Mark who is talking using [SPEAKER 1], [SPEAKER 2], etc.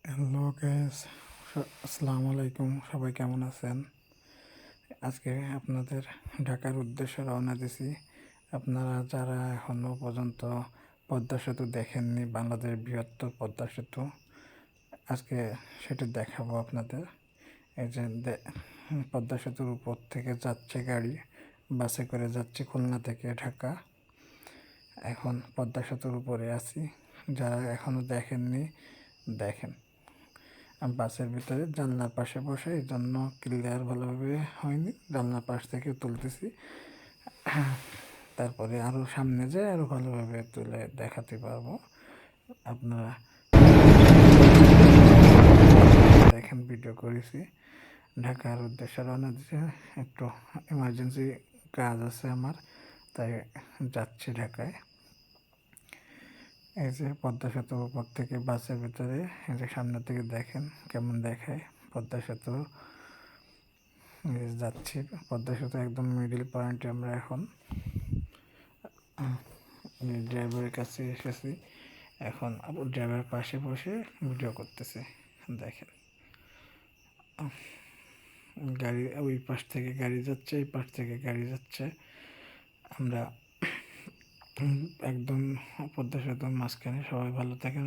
[SPEAKER 1] Hello guys, আসসালামু আলাইকুম। সবাই কেমন আছেন? আজকে আপনাদের ঢাকার উদ্দেশ্যে রওনা দিছি। আপনারা যারা এখনও পর্যন্ত পদ্মা সেতু দেখেননি, বাংলাদেশের বৃহত্তর পদ্মা সেতু, আজকে সেটা দেখাবো আপনাদের। এই যে পদ্মা সেতুর উপর থেকে যাচ্ছে গাড়ি, বাসে করে যাচ্ছে খুলনা থেকে ঢাকা। এখন পদ্মা সেতুর উপরে আছি। যারা এখনও দেখেননি, দেখেন। বাসের ভিতরে জানলার পাশে বসে, এই জন্য ক্লিয়ার ভালোভাবে হয়নি, জানলার পাশ থেকে তুলতেছি। তারপরে আরও সামনে যেয়ে আরও ভালোভাবে তুলে দেখাতে পারবো। আপনারা দেখেন, ভিডিও করেছি। ঢাকার উদ্দেশ্যে রওনা দিচ্ছে। একটু এমার্জেন্সি কাজ আছে আমার, তাই যাচ্ছি ঢাকায়। এই যে পদ্মা সেতুর উপর থেকে বাসের ভিতরে, এই যে সামনে থেকে দেখেন কেমন দেখায় পদ্মা সেতু। যাচ্ছি পদ্মা সেতু একদম মিডিল পয়েন্টে আমরা এখন। ড্রাইভারের কাছে এসেছি, এখন আবার ড্রাইভারের পাশে বসে ভিডিও করতেছে। দেখেন গাড়ি ওই পাশ থেকে গাড়ি যাচ্ছে, এই পাশ থেকে গাড়ি যাচ্ছে। আমরা একদম পদ্মা সেতুর মাঝখানে। সবাই ভালো থাকেন।